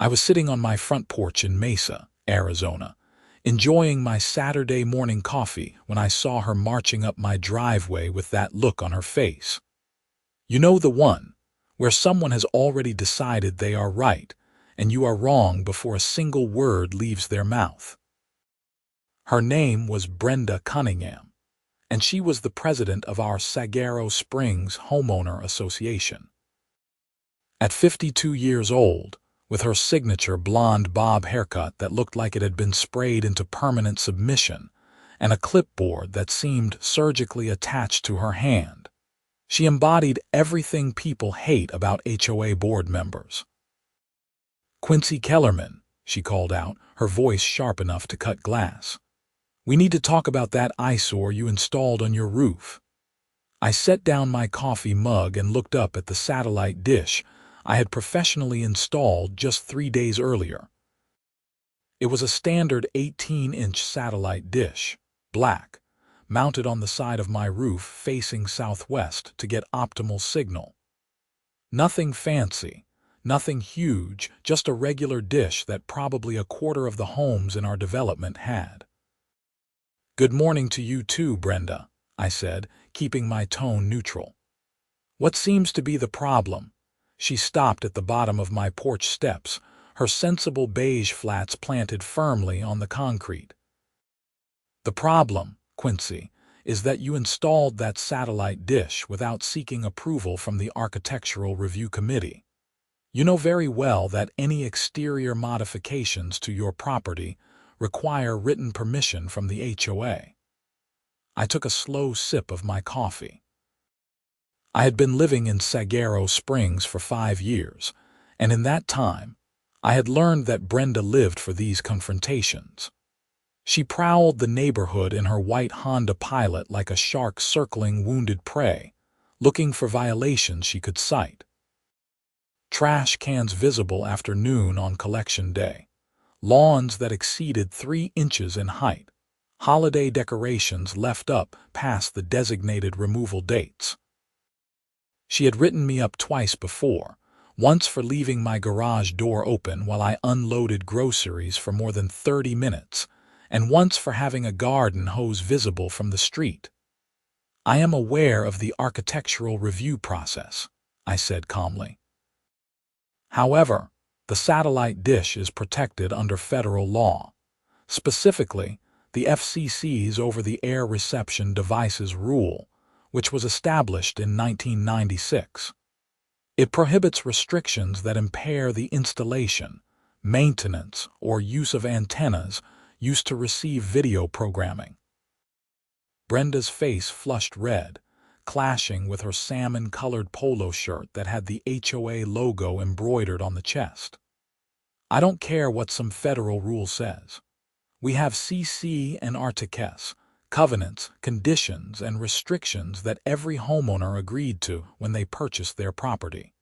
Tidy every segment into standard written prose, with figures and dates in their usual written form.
I was sitting on my front porch in Mesa, Arizona, enjoying my Saturday morning coffee when I saw her marching up my driveway with that look on her face. You know, the one where someone has already decided they are right and you are wrong before a single word leaves their mouth. Her name was Brenda Cunningham, and she was the president of our Saguaro Springs Homeowner Association. At 52 years old, with her signature blonde bob haircut that looked like it had been sprayed into permanent submission, and a clipboard that seemed surgically attached to her hand, she embodied everything people hate about HOA board members. "Quincy Kellerman," she called out, her voice sharp enough to cut glass. "We need to talk about that eyesore you installed on your roof." I set down my coffee mug and looked up at the satellite dish I had professionally installed just 3 days earlier. It was a standard 18-inch satellite dish, black, mounted on the side of my roof facing southwest to get optimal signal. Nothing fancy, nothing huge, just a regular dish that probably a quarter of the homes in our development had. "Good morning to you too, Brenda," I said, keeping my tone neutral. "What seems to be the problem?" She stopped at the bottom of my porch steps, her sensible beige flats planted firmly on the concrete. "The problem, Quincy, is that you installed that satellite dish without seeking approval from the Architectural Review Committee. You know very well that any exterior modifications to your property require written permission from the HOA. I took a slow sip of my coffee. I had been living in Saguaro Springs for 5 years, and in that time, I had learned that Brenda lived for these confrontations. She prowled the neighborhood in her white Honda Pilot like a shark circling wounded prey, looking for violations she could cite. Trash cans visible after noon on collection day, lawns that exceeded 3 inches in height, holiday decorations left up past the designated removal dates. She had written me up twice before, once for leaving my garage door open while I unloaded groceries for more than 30 minutes, and once for having a garden hose visible from the street. "I am aware of the architectural review process," I said calmly. "However, the satellite dish is protected under federal law, specifically the FCC's Over-the-Air Reception Devices Rule, which was established in 1996. It prohibits restrictions that impair the installation, maintenance, or use of antennas used to receive video programming." Brenda's face flushed red, clashing with her salmon-colored polo shirt that had the HOA logo embroidered on the chest. "I don't care what some federal rule says. We have CC and RTCS, covenants, conditions, and restrictions that every homeowner agreed to when they purchased their property.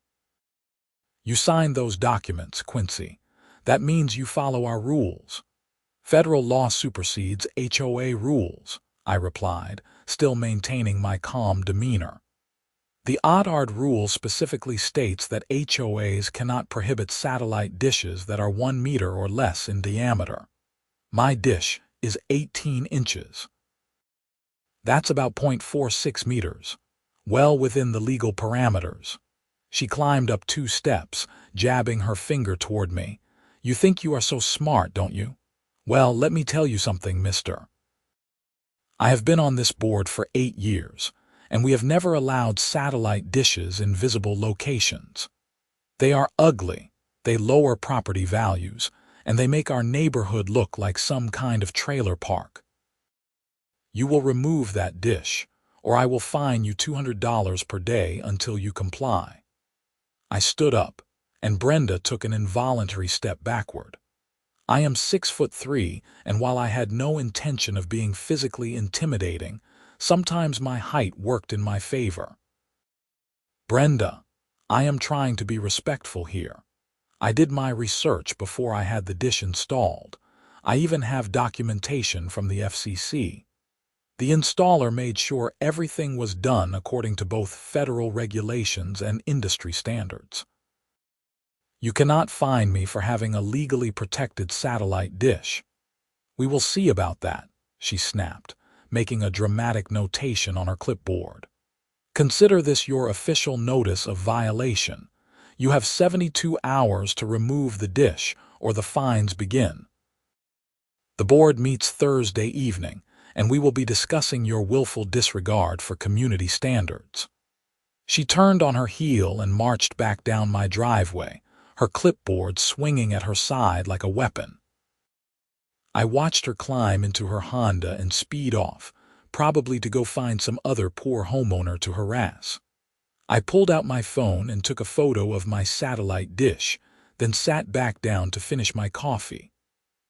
You signed those documents, Quincy. That means you follow our rules. Federal law supersedes HOA rules," I replied, still maintaining my calm demeanor. "The Odd rule specifically states that HOAs cannot prohibit satellite dishes that are 1 meter or less in diameter. My dish is 18 inches. That's about 0.46 meters, well within the legal parameters." She climbed up 2 steps, jabbing her finger toward me. "You think you are so smart, don't you? Well, let me tell you something, mister. I have been on this board for 8 years, and we have never allowed satellite dishes in visible locations. They are ugly, they lower property values, and they make our neighborhood look like some kind of trailer park. You will remove that dish, or I will fine you $200 per day until you comply." I stood up, and Brenda took an involuntary step backward. I am 6'3", and while I had no intention of being physically intimidating, sometimes my height worked in my favor. "Brenda, I am trying to be respectful here. I did my research before I had the dish installed. I even have documentation from the FCC. The installer made sure everything was done according to both federal regulations and industry standards. You cannot fine me for having a legally protected satellite dish. We will see about that, she snapped, making a dramatic notation on her clipboard. Consider this your official notice of violation. You have 72 hours to remove the dish, or the fines begin. The board meets Thursday evening, and we will be discussing your willful disregard for community standards. She turned on her heel and marched back down my driveway, her clipboard swinging at her side like a weapon. I watched her climb into her Honda and speed off, probably to go find some other poor homeowner to harass. I pulled out my phone and took a photo of my satellite dish, then sat back down to finish my coffee.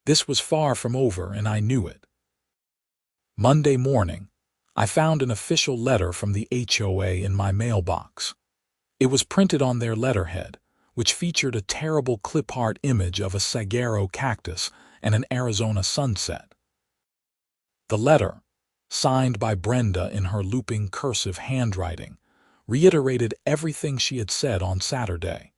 This was far from over, and I knew it. Monday morning, I found an official letter from the HOA in my mailbox. It was printed on their letterhead, which featured a terrible clip art image of a saguaro cactus and an Arizona sunset. The letter, signed by Brenda in her looping cursive handwriting, reiterated everything she had said on Saturday.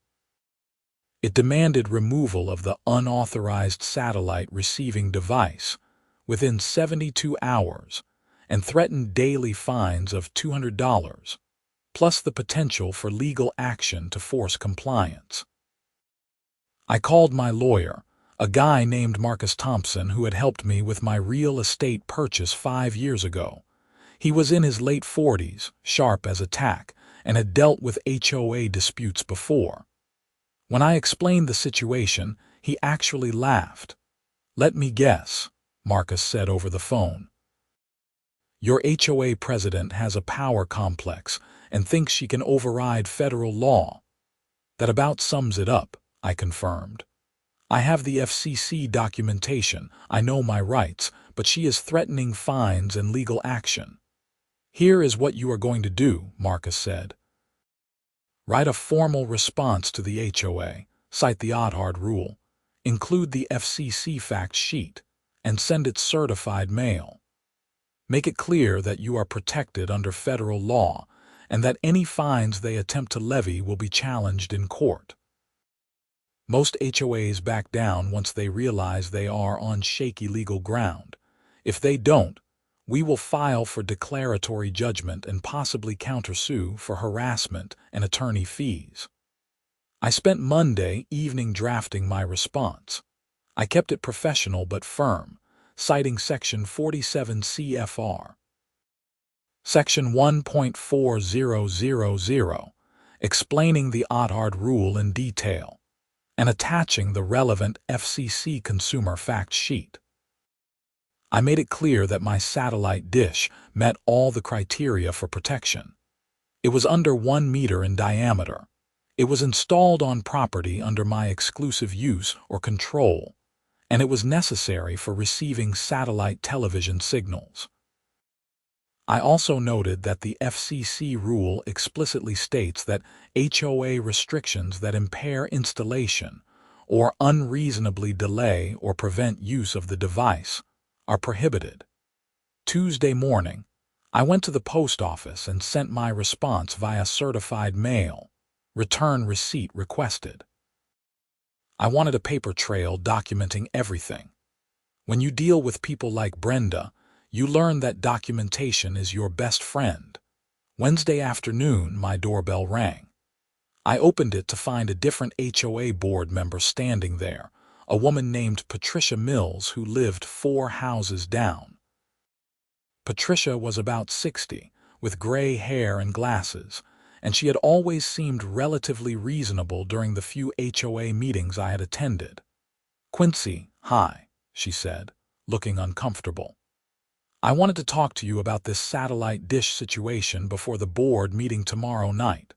It demanded removal of the unauthorized satellite receiving device within 72 hours and threatened daily fines of $200, plus the potential for legal action to force compliance. I called my lawyer, a guy named Marcus Thompson who had helped me with my real estate purchase 5 years ago. He was in his late 40s, sharp as a tack, and had dealt with HOA disputes before. When I explained the situation, he actually laughed. "Let me guess," Marcus said over the phone. "Your HOA president has a power complex and thinks she can override federal law." "That about sums it up," I confirmed. "I have the FCC documentation, I know my rights, but she is threatening fines and legal action." "Here is what you are going to do," Marcus said. "Write a formal response to the HOA, cite the Odd-Hard rule, include the FCC fact sheet, and send it certified mail. Make it clear that you are protected under federal law and that any fines they attempt to levy will be challenged in court." Most HOAs back down once they realize they are on shaky legal ground. If they don't, we will file for declaratory judgment and possibly countersue for harassment and attorney fees. I spent Monday evening drafting my response. I kept it professional but firm, citing Section 47 CFR. Section 1.4000, explaining the Odd-Hard rule in detail, and attaching the relevant FCC consumer fact sheet. I made it clear that my satellite dish met all the criteria for protection. It was under 1 meter in diameter. It was installed on property under my exclusive use or control, and it was necessary for receiving satellite television signals. I also noted that the FCC rule explicitly states that HOA restrictions that impair installation or unreasonably delay or prevent use of the device are prohibited. Tuesday morning, I went to the post office and sent my response via certified mail. Return receipt requested. I wanted a paper trail documenting everything. When you deal with people like Brenda, you learn that documentation is your best friend. Wednesday afternoon, my doorbell rang. I opened it to find a different HOA board member standing there, a woman named Patricia Mills who lived 4 houses down. Patricia was about 60, with gray hair and glasses, and she had always seemed relatively reasonable during the few HOA meetings I had attended. "Quincy, hi," she said, looking uncomfortable. "I wanted to talk to you about this satellite dish situation before the board meeting tomorrow night."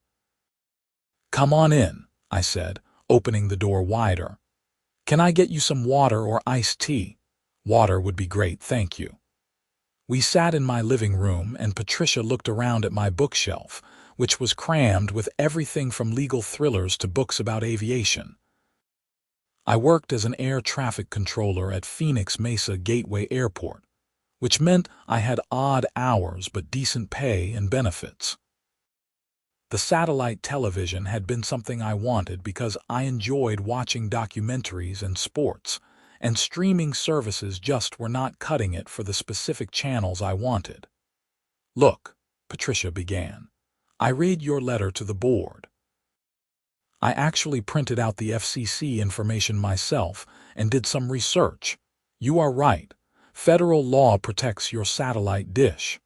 "Come on in," I said, opening the door wider. "Can I get you some water or iced tea?" "Water would be great, thank you." We sat in my living room, and Patricia looked around at my bookshelf, which was crammed with everything from legal thrillers to books about aviation. I worked as an air traffic controller at Phoenix Mesa Gateway Airport, which meant I had odd hours but decent pay and benefits. The satellite television had been something I wanted because I enjoyed watching documentaries and sports, and streaming services just were not cutting it for the specific channels I wanted. "Look," Patricia began, "I read your letter to the board. I actually printed out the FCC information myself and did some research. You are right. Federal law protects your satellite dish.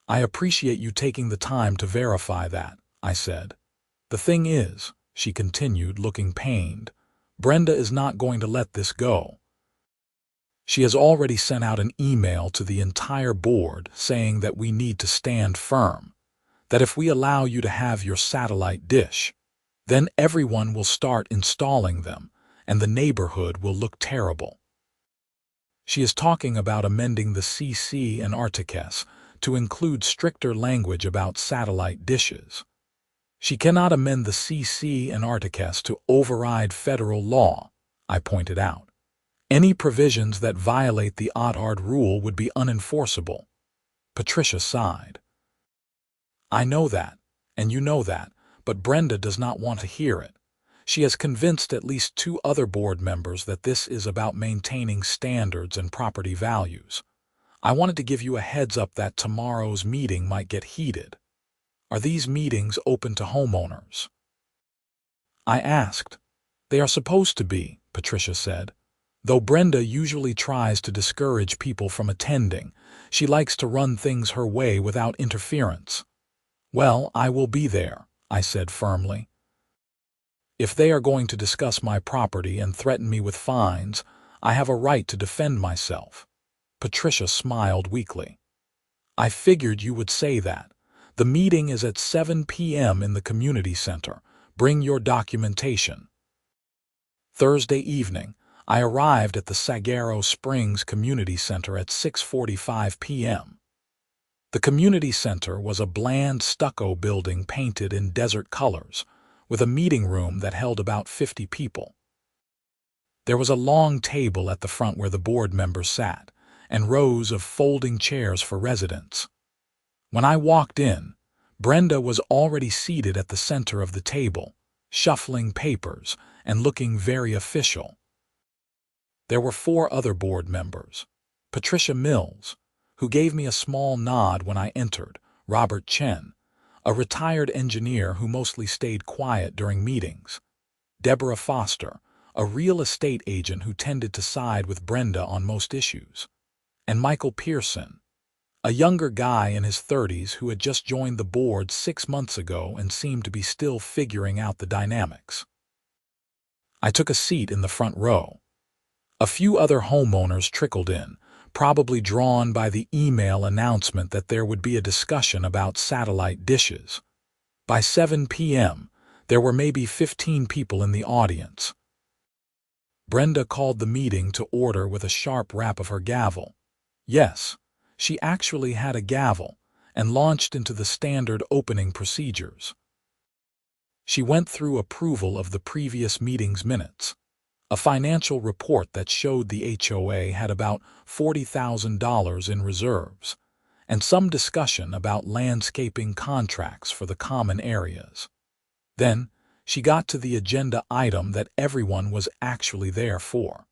I appreciate you taking the time to verify that," I said. "The thing is," she continued, looking pained, "Brenda is not going to let this go. She has already sent out an email to the entire board saying that we need to stand firm, that if we allow you to have your satellite dish, then everyone will start installing them, and the neighborhood will look terrible. She is talking about amending the CC and Articles to include stricter language about satellite dishes. She cannot amend the CC and Articles to override federal law," I pointed out. "Any provisions that violate the OTARD rule would be unenforceable." Patricia sighed. "I know that, and you know that, but Brenda does not want to hear it. She has convinced at least 2 other board members that this is about maintaining standards and property values. I wanted to give you a heads up that tomorrow's meeting might get heated. Are these meetings open to homeowners?" I asked. "They are supposed to be," Patricia said. "Though Brenda usually tries to discourage people from attending, she likes to run things her way without interference." "Well, I will be there," I said firmly. "If they are going to discuss my property and threaten me with fines, I have a right to defend myself." Patricia smiled weakly. "I figured you would say that. The meeting is at 7 p.m. in the community center. Bring your documentation." Thursday evening, I arrived at the Saguaro Springs Community Center at 6:45 p.m. The community center was a bland stucco building painted in desert colors, with a meeting room that held about 50 people. There was a long table at the front where the board members sat, and rows of folding chairs for residents. When I walked in, Brenda was already seated at the center of the table, shuffling papers and looking very official. There were 4 other board members: Patricia Mills, who gave me a small nod when I entered; Robert Chen, a retired engineer who mostly stayed quiet during meetings; Deborah Foster, a real estate agent who tended to side with Brenda on most issues; and Michael Pearson, a younger guy in his 30s who had just joined the board 6 months ago and seemed to be still figuring out the dynamics. I took a seat in the front row. A few other homeowners trickled in, probably drawn by the email announcement that there would be a discussion about satellite dishes. By 7 p.m., there were maybe 15 people in the audience. Brenda called the meeting to order with a sharp rap of her gavel. Yes, she actually had a gavel, and launched into the standard opening procedures. She went through approval of the previous meeting's minutes, a financial report that showed the HOA had about $40,000 in reserves, and some discussion about landscaping contracts for the common areas. Then, she got to the agenda item that everyone was actually there for.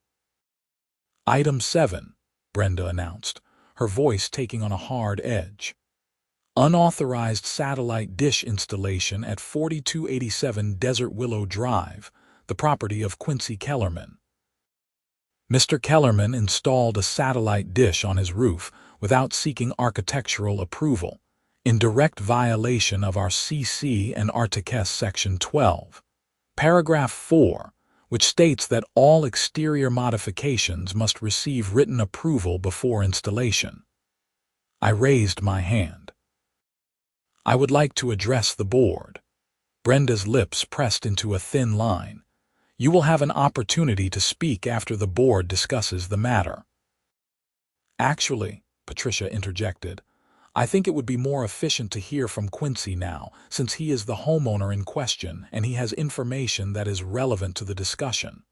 "Item 7, Brenda announced, her voice taking on a hard edge. "Unauthorized satellite dish installation at 4287 Desert Willow Drive, the property of Quincy Kellerman. Mr. Kellerman installed a satellite dish on his roof without seeking architectural approval, in direct violation of our CC and Articles Section 12, Paragraph 4, which states that all exterior modifications must receive written approval before installation." I raised my hand. "I would like to address the board." Brenda's lips pressed into a thin line. "You will have an opportunity to speak after the board discusses the matter." "Actually," Patricia interjected, "I think it would be more efficient to hear from Quincy now, since he is the homeowner in question and he has information that is relevant to the discussion."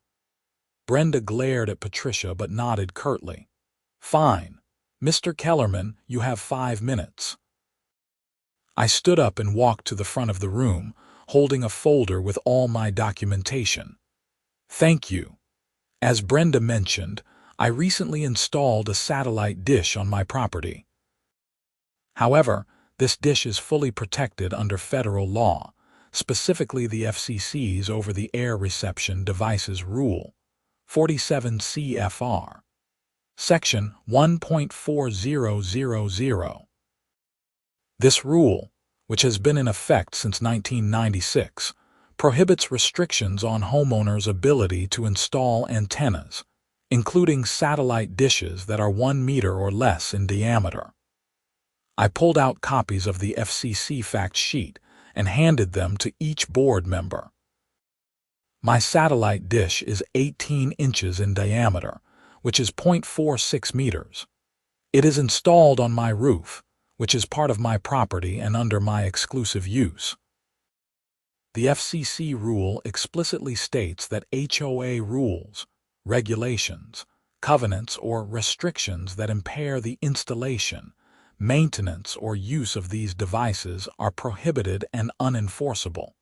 Brenda glared at Patricia but nodded curtly. "Fine. Mr. Kellerman, you have 5 minutes." I stood up and walked to the front of the room, holding a folder with all my documentation. Thank you. As Brenda mentioned, I recently installed a satellite dish on my property. However, this dish is fully protected under federal law, specifically the FCC's Over-the-Air Reception Devices Rule, 47 CFR, Section 1.4000. This rule, which has been in effect since 1996, prohibits restrictions on homeowners' ability to install antennas, including satellite dishes that are 1 meter or less in diameter. I pulled out copies of the FCC fact sheet and handed them to each board member. My satellite dish is 18 inches in diameter, which is 0.46 meters. It is installed on my roof, which is part of my property and under my exclusive use. The FCC rule explicitly states that HOA rules, regulations, covenants, or restrictions that impair the installation, maintenance, or use of these devices are prohibited and unenforceable.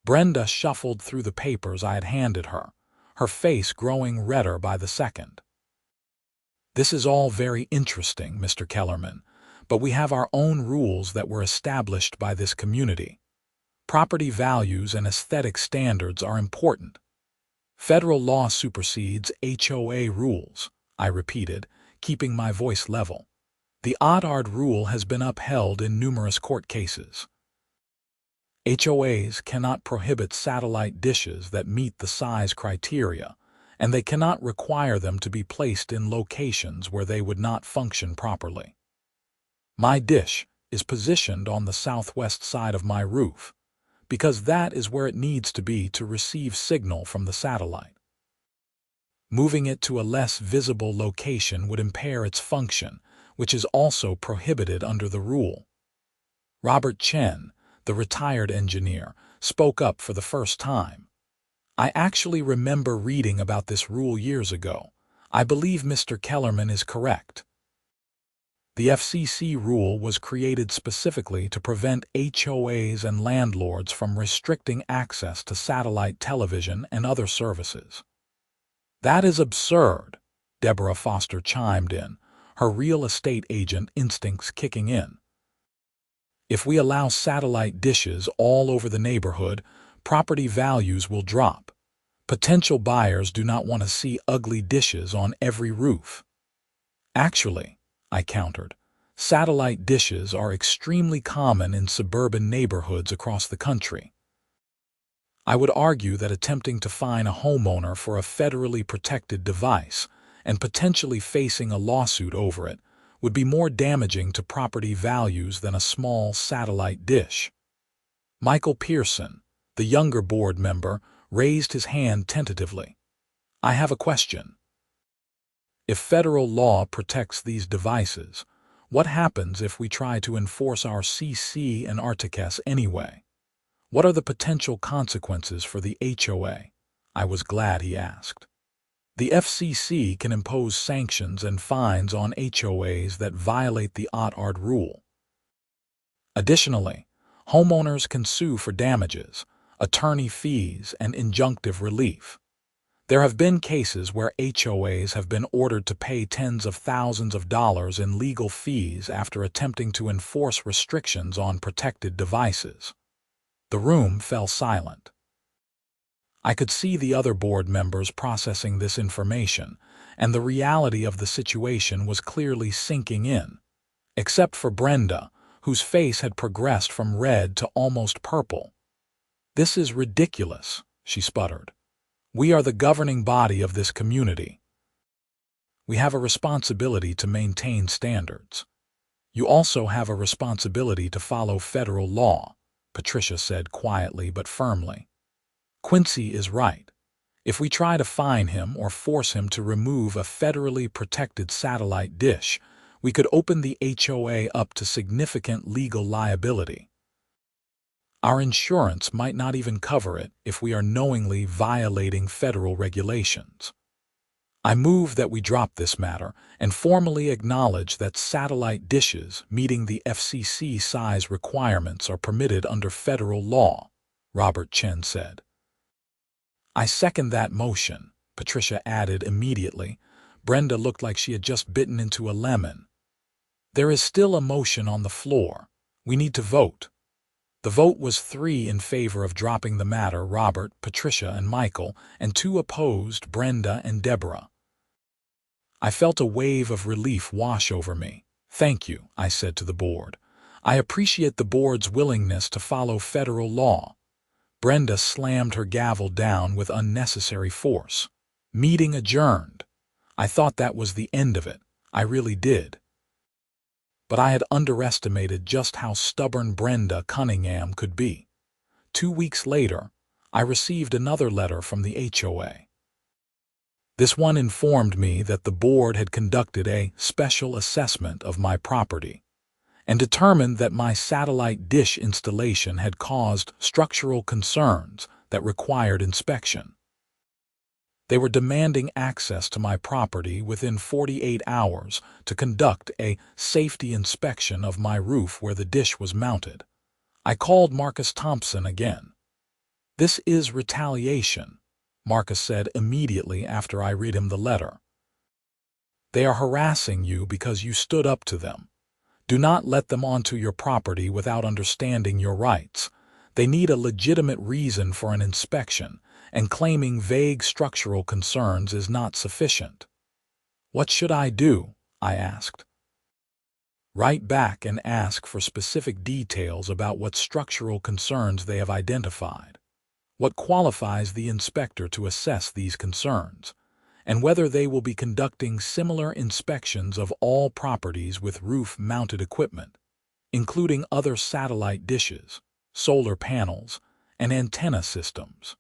Brenda shuffled through the papers I had handed her, her face growing redder by the second. This is all very interesting, Mr. Kellerman, but we have our own rules that were established by this community. Property values and aesthetic standards are important. Federal law supersedes HOA rules, I repeated, keeping my voice level. The odd rule has been upheld in numerous court cases. HOAs cannot prohibit satellite dishes that meet the size criteria, and they cannot require them to be placed in locations where they would not function properly. My dish is positioned on the southwest side of my roof, because that is where it needs to be to receive signal from the satellite. Moving it to a less visible location would impair its function, which is also prohibited under the rule. Robert Chen, the retired engineer, spoke up for the first time. I actually remember reading about this rule years ago. I believe Mr. Kellerman is correct. The FCC rule was created specifically to prevent HOAs and landlords from restricting access to satellite television and other services. That is absurd, Deborah Foster chimed in, her real estate agent instincts kicking in. If we allow satellite dishes all over the neighborhood, property values will drop. Potential buyers do not want to see ugly dishes on every roof. Actually, I countered, satellite dishes are extremely common in suburban neighborhoods across the country. I would argue that attempting to fine a homeowner for a federally protected device and potentially facing a lawsuit over it would be more damaging to property values than a small satellite dish. Michael Pearson, the younger board member, raised his hand tentatively. I have a question. If federal law protects these devices, what happens if we try to enforce our CC and RTCS anyway? What are the potential consequences for the HOA? I was glad he asked. The FCC can impose sanctions and fines on HOAs that violate the OTARD rule. Additionally, homeowners can sue for damages, attorney fees, and injunctive relief. There have been cases where HOAs have been ordered to pay tens of thousands of dollars in legal fees after attempting to enforce restrictions on protected devices. The room fell silent. I could see the other board members processing this information, and the reality of the situation was clearly sinking in, except for Brenda, whose face had progressed from red to almost purple. "This is ridiculous," she sputtered. "We are the governing body of this community. We have a responsibility to maintain standards. You also have a responsibility to follow federal law," Patricia said quietly but firmly. "Quincy is right. If we try to fine him or force him to remove a federally protected satellite dish, we could open the HOA up to significant legal liability. Our insurance might not even cover it if we are knowingly violating federal regulations." I move that we drop this matter and formally acknowledge that satellite dishes meeting the FCC size requirements are permitted under federal law, Robert Chen said. I second that motion, Patricia added immediately. Brenda looked like she had just bitten into a lemon. There is still a motion on the floor. We need to vote. The vote was 3 in favor of dropping the matter, Robert, Patricia, and Michael, and 2 opposed, Brenda and Deborah. I felt a wave of relief wash over me. Thank you, I said to the board. I appreciate the board's willingness to follow federal law. Brenda slammed her gavel down with unnecessary force. Meeting adjourned. I thought that was the end of it. I really did. But I had underestimated just how stubborn Brenda Cunningham could be. 2 weeks later, I received another letter from the HOA. This one informed me that the board had conducted a special assessment of my property and determined that my satellite dish installation had caused structural concerns that required inspection. They were demanding access to my property within 48 hours to conduct a safety inspection of my roof where the dish was mounted. I called Marcus Thompson again. "This is retaliation," Marcus said immediately after I read him the letter. "They are harassing you because you stood up to them. Do not let them onto your property without understanding your rights. They need a legitimate reason for an inspection, and claiming vague structural concerns is not sufficient." "What should I do?" I asked. "Write back and ask for specific details about what structural concerns they have identified, what qualifies the inspector to assess these concerns, and whether they will be conducting similar inspections of all properties with roof-mounted equipment, including other satellite dishes, solar panels, and antenna systems.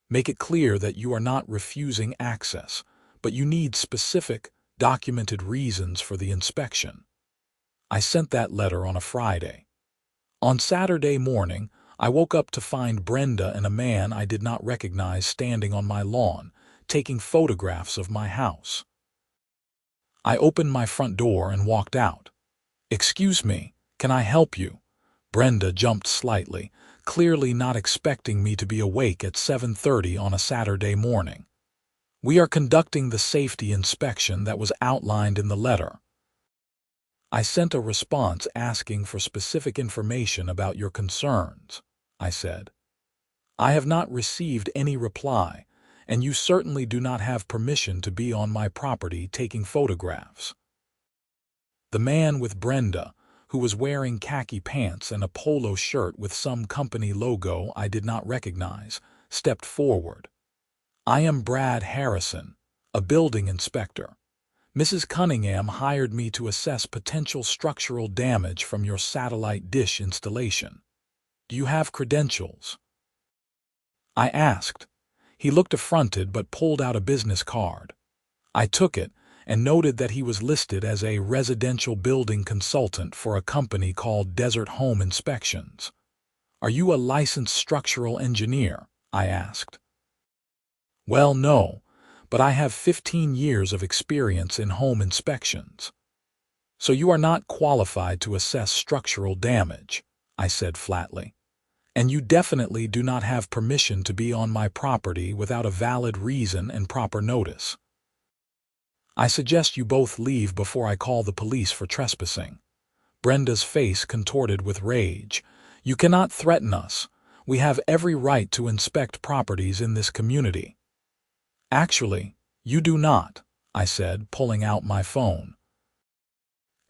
Make it clear that you are not refusing access, but you need specific, documented reasons for the inspection." I sent that letter on a Friday. On Saturday morning, I woke up to find Brenda and a man I did not recognize standing on my lawn, taking photographs of my house. I opened my front door and walked out. "Excuse me, can I help you?" Brenda jumped slightly, clearly not expecting me to be awake at 7:30 on a Saturday morning. "We are conducting the safety inspection that was outlined in the letter." "I sent a response asking for specific information about your concerns," I said. "I have not received any reply, and you certainly do not have permission to be on my property taking photographs." The man with Brenda, who was wearing khaki pants and a polo shirt with some company logo I did not recognize, stepped forward. "I am Brad Harrison, a building inspector. Mrs. Cunningham hired me to assess potential structural damage from your satellite dish installation. Do you have credentials?" I asked. He looked affronted but pulled out a business card. I took it and noted that he was listed as a residential building consultant for a company called Desert Home Inspections. "Are you a licensed structural engineer?" I asked. "Well, no, but I have 15 years of experience in home inspections." "So you are not qualified to assess structural damage," I said flatly. "And you definitely do not have permission to be on my property without a valid reason and proper notice. I suggest you both leave before I call the police for trespassing." Brenda's face contorted with rage. "You cannot threaten us. We have every right to inspect properties in this community." "Actually, you do not," I said, pulling out my phone.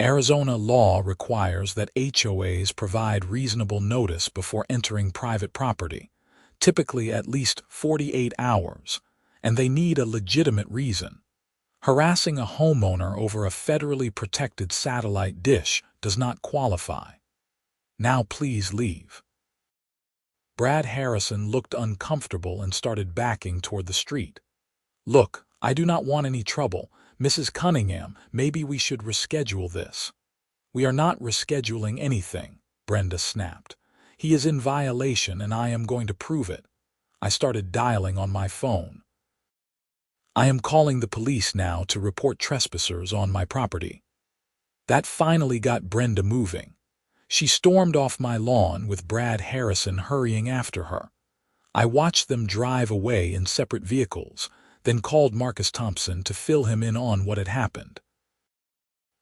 Arizona law requires that HOAs provide reasonable notice before entering private property, typically at least 48 hours, and they need a legitimate reason. Harassing a homeowner over a federally protected satellite dish does not qualify. Now please leave." Brad Harrison looked uncomfortable and started backing toward the street. "Look, I do not want any trouble. Mrs. Cunningham, maybe we should reschedule this." "We are not rescheduling anything," Brenda snapped. "He is in violation and I am going to prove it." I started dialing on my phone. I am calling the police now to report trespassers on my property." That finally got Brenda moving. She stormed off my lawn with Brad Harrison hurrying after her. I watched them drive away in separate vehicles, then called Marcus Thompson to fill him in on what had happened.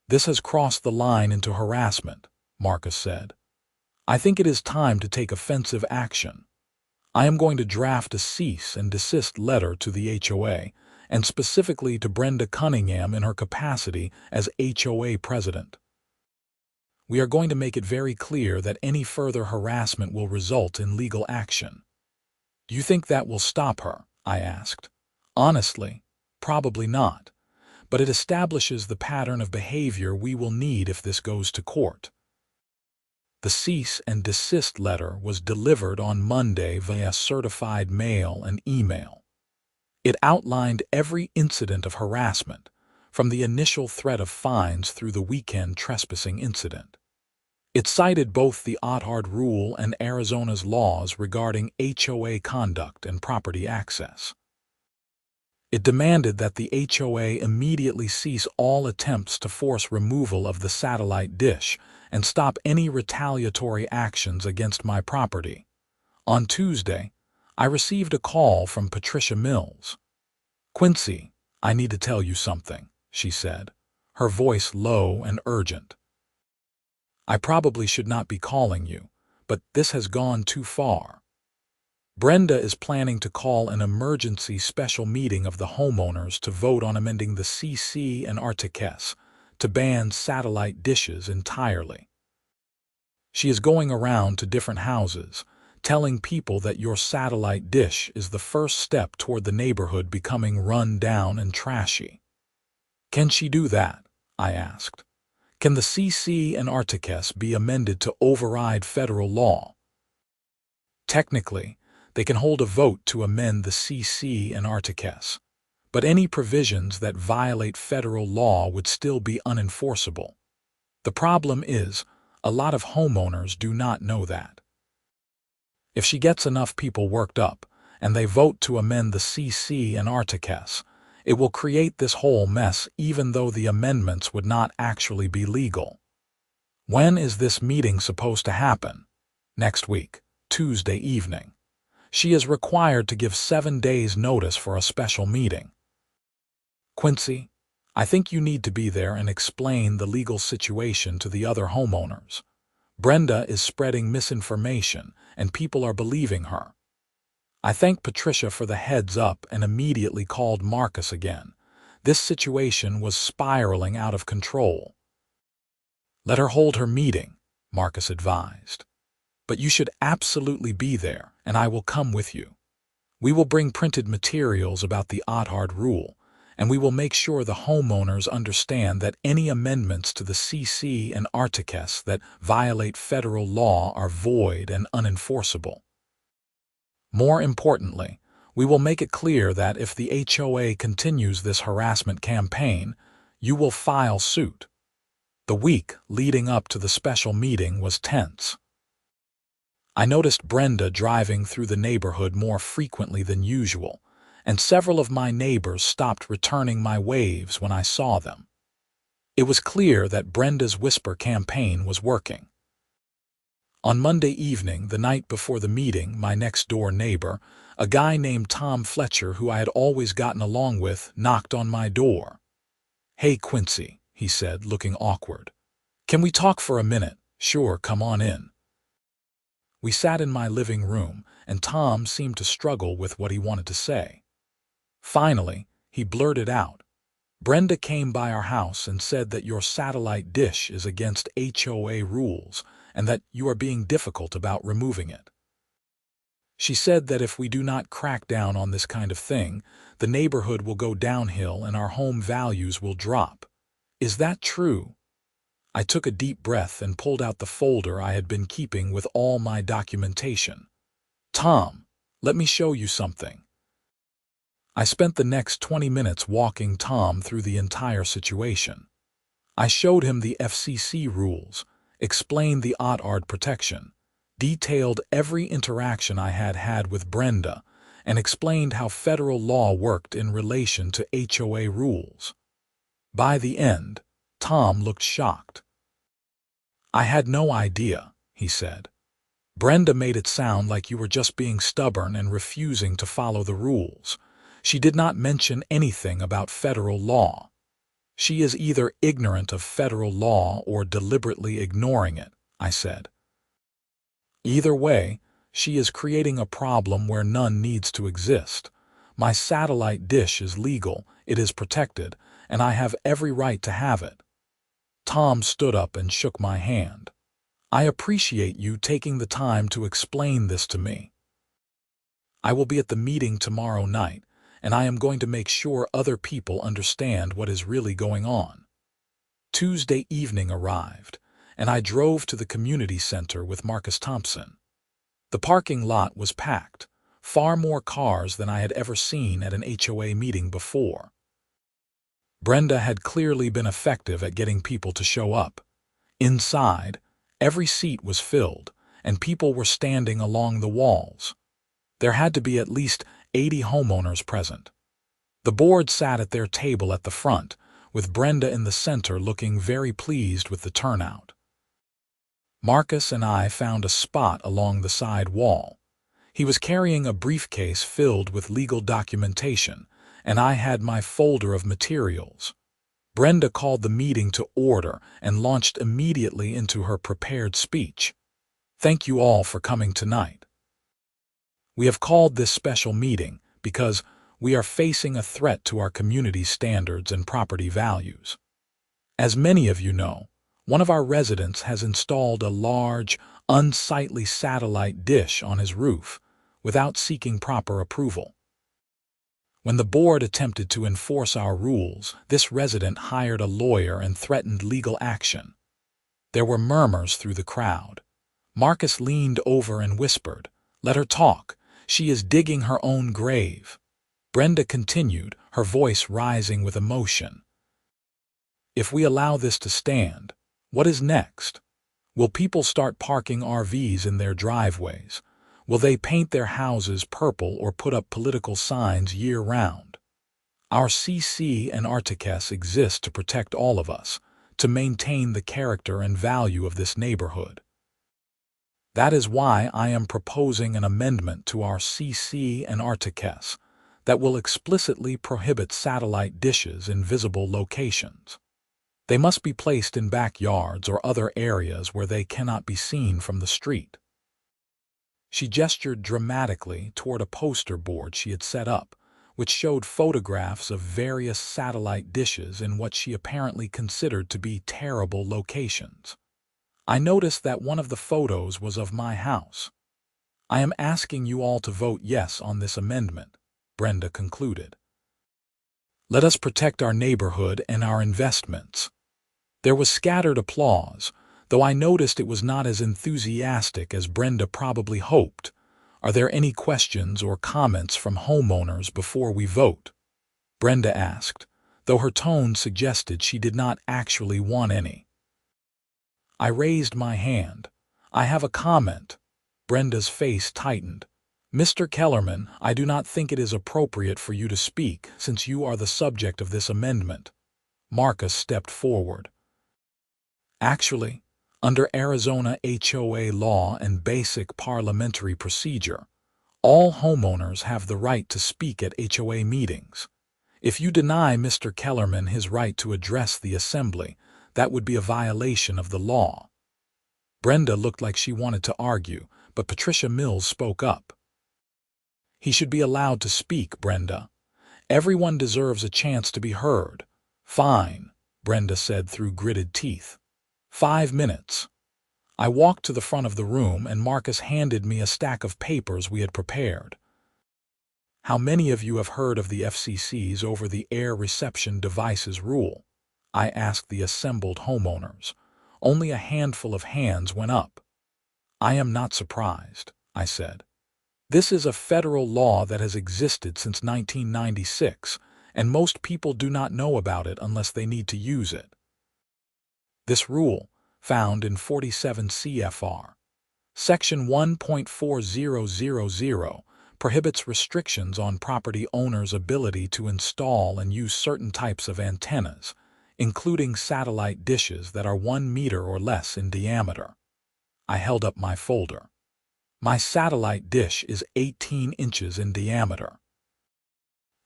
"This has crossed the line into harassment," Marcus said. "I think it is time to take offensive action. I am going to draft a cease and desist letter to the HOA, and specifically to Brenda Cunningham in her capacity as HOA president. We are going to make it very clear that any further harassment will result in legal action." "Do you think that will stop her?" I asked. "Honestly, probably not, but it establishes the pattern of behavior we will need if this goes to court." The cease and desist letter was delivered on Monday via certified mail and email. It outlined every incident of harassment, from the initial threat of fines through the weekend trespassing incident. It cited both the Othard Rule and Arizona's laws regarding HOA conduct and property access. It demanded that the HOA immediately cease all attempts to force removal of the satellite dish and stop any retaliatory actions against my property. On Tuesday, I received a call from Patricia Mills. "Quincy, I need to tell you something," she said, her voice low and urgent. "I probably should not be calling you, but this has gone too far. Brenda is planning to call an emergency special meeting of the homeowners to vote on amending the CC and RTCS to ban satellite dishes entirely. She is going around to different houses, telling people that your satellite dish is the first step toward the neighborhood becoming run down and trashy." "Can she do that?" I asked. "Can the CC and RTCS be amended to override federal law?" "Technically, they can hold a vote to amend the CC and RTCS, but any provisions that violate federal law would still be unenforceable. The problem is, a lot of homeowners do not know that. If she gets enough people worked up, and they vote to amend the CC and RTCS, it will create this whole mess even though the amendments would not actually be legal." "When is this meeting supposed to happen?" "Next week, Tuesday evening. She is required to give 7 days' notice for a special meeting." "Quincy, I think you need to be there and explain the legal situation to the other homeowners. Brenda is spreading misinformation, and people are believing her." I thanked Patricia for the heads up and immediately called Marcus again. This situation was spiraling out of control. "Let her hold her meeting," Marcus advised. "But you should absolutely be there, and I will come with you. We will bring printed materials about the Othard Rule, and we will make sure the homeowners understand that any amendments to the CC and RTCS that violate federal law are void and unenforceable. More importantly, we will make it clear that if the HOA continues this harassment campaign, you will file suit." The week leading up to the special meeting was tense. I noticed Brenda driving through the neighborhood more frequently than usual, and several of my neighbors stopped returning my waves when I saw them. It was clear that Brenda's whisper campaign was working. On Monday evening, the night before the meeting, my next-door neighbor, a guy named Tom Fletcher who I had always gotten along with, knocked on my door. "Hey, Quincy," he said, looking awkward. "Can we talk for a minute?" "Sure, come on in." We sat in my living room, and Tom seemed to struggle with what he wanted to say. Finally, he blurted out, "Brenda came by our house and said that your satellite dish is against HOA rules and that you are being difficult about removing it. She said that if we do not crack down on this kind of thing, the neighborhood will go downhill and our home values will drop. Is that true?" I took a deep breath and pulled out the folder I had been keeping with all my documentation. "Tom, let me show you something." I spent the next 20 minutes walking Tom through the entire situation. I showed him the FCC rules, explained the Othard protection, detailed every interaction I had had with Brenda, and explained how federal law worked in relation to HOA rules. By the end, Tom looked shocked. "I had no idea," he said. "Brenda made it sound like you were just being stubborn and refusing to follow the rules. She did not mention anything about federal law." "She is either ignorant of federal law or deliberately ignoring it," I said. "Either way, she is creating a problem where none needs to exist. My satellite dish is legal, it is protected, and I have every right to have it." Tom stood up and shook my hand. "I appreciate you taking the time to explain this to me. I will be at the meeting tomorrow night, and I am going to make sure other people understand what is really going on." Tuesday evening arrived, and I drove to the community center with Marcus Thompson. The parking lot was packed, far more cars than I had ever seen at an HOA meeting before. Brenda had clearly been effective at getting people to show up. Inside, every seat was filled, and people were standing along the walls. There had to be at least 80 homeowners present. The board sat at their table at the front, with Brenda in the center looking very pleased with the turnout. Marcus and I found a spot along the side wall. He was carrying a briefcase filled with legal documentation, and I had my folder of materials. Brenda called the meeting to order and launched immediately into her prepared speech. "Thank you all for coming tonight. We have called this special meeting because we are facing a threat to our community's standards and property values. As many of you know, one of our residents has installed a large, unsightly satellite dish on his roof without seeking proper approval. When the board attempted to enforce our rules, this resident hired a lawyer and threatened legal action. There were murmurs through the crowd. Marcus leaned over and whispered, 'Let her talk. She is digging her own grave.' Brenda continued, her voice rising with emotion. 'If we allow this to stand, what is next? Will people start parking RVs in their driveways? Will they paint their houses purple or put up political signs year-round? Our CC and Articus exist to protect all of us, to maintain the character and value of this neighborhood. That is why I am proposing an amendment to our CC and Articus that will explicitly prohibit satellite dishes in visible locations. They must be placed in backyards or other areas where they cannot be seen from the street." She gestured dramatically toward a poster board she had set up, which showed photographs of various satellite dishes in what she apparently considered to be terrible locations. I noticed that one of the photos was of my house. "I am asking you all to vote yes on this amendment," Brenda concluded. "Let us protect our neighborhood and our investments." There was scattered applause, though I noticed it was not as enthusiastic as Brenda probably hoped. "Are there any questions or comments from homeowners before we vote?" Brenda asked, though her tone suggested she did not actually want any. I raised my hand. "I have a comment." Brenda's face tightened. "Mr. Kellerman, I do not think it is appropriate for you to speak since you are the subject of this amendment." Marcus stepped forward. "Actually, under Arizona HOA law and basic parliamentary procedure, all homeowners have the right to speak at HOA meetings. If you deny Mr. Kellerman his right to address the assembly, that would be a violation of the law." Brenda looked like she wanted to argue, but Patricia Mills spoke up. "He should be allowed to speak, Brenda. Everyone deserves a chance to be heard." "Fine," Brenda said through gritted teeth. 5 minutes. I walked to the front of the room and Marcus handed me a stack of papers we had prepared. "How many of you have heard of the FCC's over-the-air reception devices rule?" I asked the assembled homeowners. Only a handful of hands went up. "I am not surprised," I said. "This is a federal law that has existed since 1996, and most people do not know about it unless they need to use it. This rule, found in 47 CFR, Section 1.4000, prohibits restrictions on property owners' ability to install and use certain types of antennas, including satellite dishes that are 1 meter or less in diameter. I held up my folder. My satellite dish is 18 inches in diameter.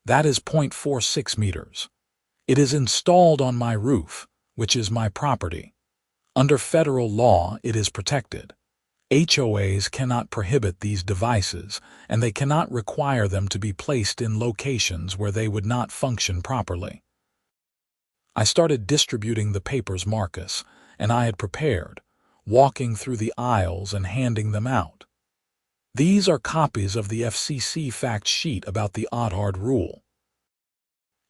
That is 0.46 meters. It is installed on my roof, which is my property. Under federal law, it is protected. HOAs cannot prohibit these devices, and they cannot require them to be placed in locations where they would not function properly. I started distributing the papers Marcus and I had prepared, walking through the aisles and handing them out. These are copies of the FCC fact sheet about the Odd rule.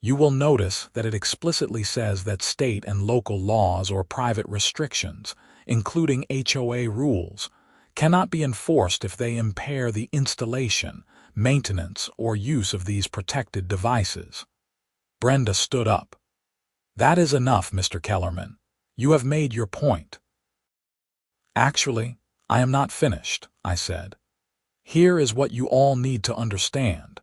You will notice that it explicitly says that state and local laws or private restrictions, including HOA rules, cannot be enforced if they impair the installation, maintenance, or use of these protected devices. Brenda stood up. That is enough, Mr. Kellerman. You have made your point. Actually, I am not finished, I said. Here is what you all need to understand.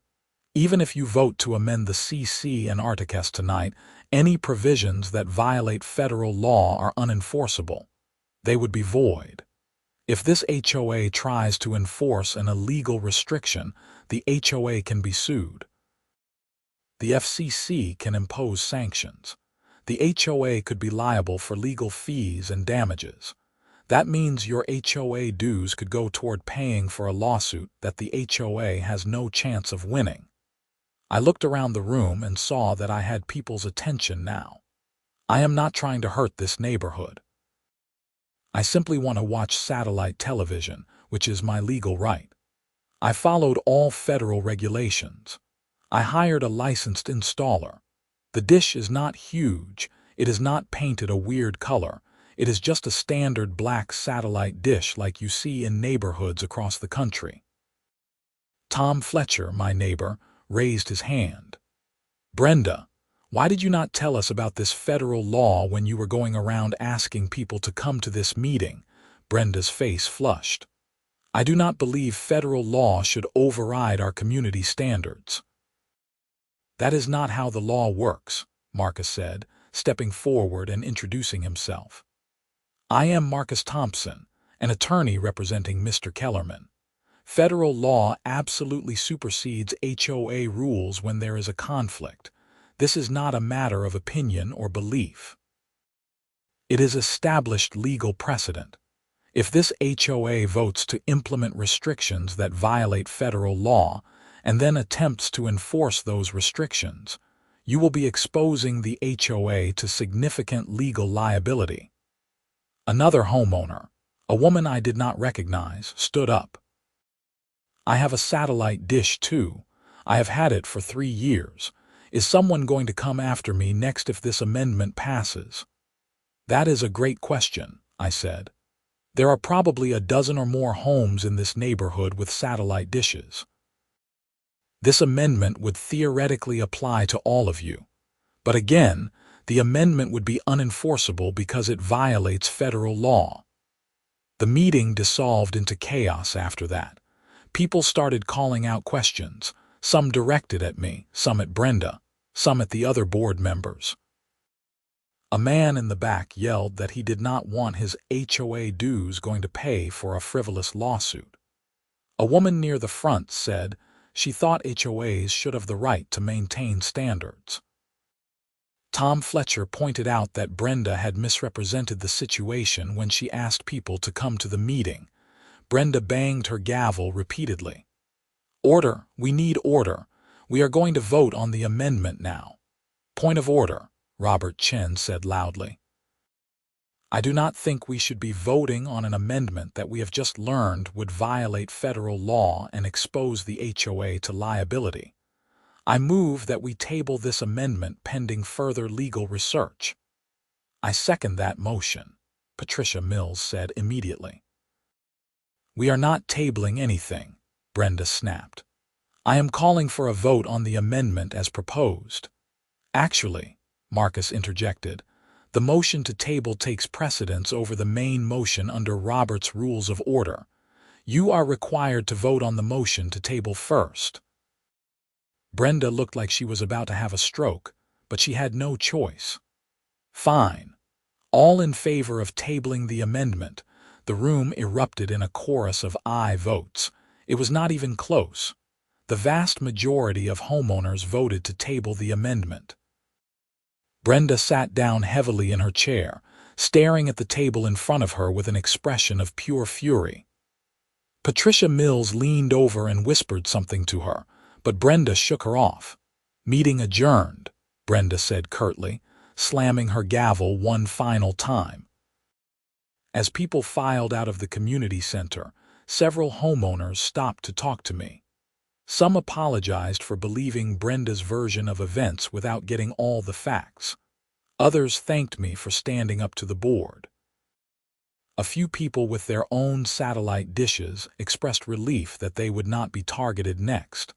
Even if you vote to amend the CC and Articles tonight, any provisions that violate federal law are unenforceable. They would be void. If this HOA tries to enforce an illegal restriction, the HOA can be sued. The FCC can impose sanctions. The HOA could be liable for legal fees and damages. That means your HOA dues could go toward paying for a lawsuit that the HOA has no chance of winning. I looked around the room and saw that I had people's attention now. I am not trying to hurt this neighborhood. I simply want to watch satellite television, which is my legal right. I followed all federal regulations. I hired a licensed installer. The dish is not huge. It is not painted a weird color. It is just a standard black satellite dish like you see in neighborhoods across the country. Tom Fletcher, my neighbor, raised his hand. Brenda, why did you not tell us about this federal law when you were going around asking people to come to this meeting? Brenda's face flushed. I do not believe federal law should override our community standards. That is not how the law works, Marcus said, stepping forward and introducing himself. I am Marcus Thompson, an attorney representing Mr. Kellerman. Federal law absolutely supersedes HOA rules when there is a conflict. This is not a matter of opinion or belief. It is established legal precedent. If this HOA votes to implement restrictions that violate federal law and then attempts to enforce those restrictions, you will be exposing the HOA to significant legal liability. Another homeowner, a woman I did not recognize, stood up. I have a satellite dish too. I have had it for 3 years. Is someone going to come after me next if this amendment passes? That is a great question, I said. There are probably a dozen or more homes in this neighborhood with satellite dishes. This amendment would theoretically apply to all of you. But again, the amendment would be unenforceable because it violates federal law. The meeting dissolved into chaos after that. People started calling out questions, some directed at me, some at Brenda, some at the other board members. A man in the back yelled that he did not want his HOA dues going to pay for a frivolous lawsuit. A woman near the front said she thought HOAs should have the right to maintain standards. Tom Fletcher pointed out that Brenda had misrepresented the situation when she asked people to come to the meeting. Brenda banged her gavel repeatedly. Order, we need order. We are going to vote on the amendment now. Point of order, Robert Chen said loudly. I do not think we should be voting on an amendment that we have just learned would violate federal law and expose the HOA to liability. I move that we table this amendment pending further legal research. I second that motion, Patricia Mills said immediately. We are not tabling anything, Brenda snapped. I am calling for a vote on the amendment as proposed. Actually, Marcus interjected, the motion to table takes precedence over the main motion under Robert's Rules of Order. You are required to vote on the motion to table first. Brenda looked like she was about to have a stroke, but she had no choice. Fine. All in favor of tabling the amendment. The room erupted in a chorus of aye votes. It was not even close. The vast majority of homeowners voted to table the amendment. Brenda sat down heavily in her chair, staring at the table in front of her with an expression of pure fury. Patricia Mills leaned over and whispered something to her, but Brenda shook her off. "Meeting adjourned," Brenda said curtly, slamming her gavel one final time. As people filed out of the community center, several homeowners stopped to talk to me. Some apologized for believing Brenda's version of events without getting all the facts. Others thanked me for standing up to the board. A few people with their own satellite dishes expressed relief that they would not be targeted next.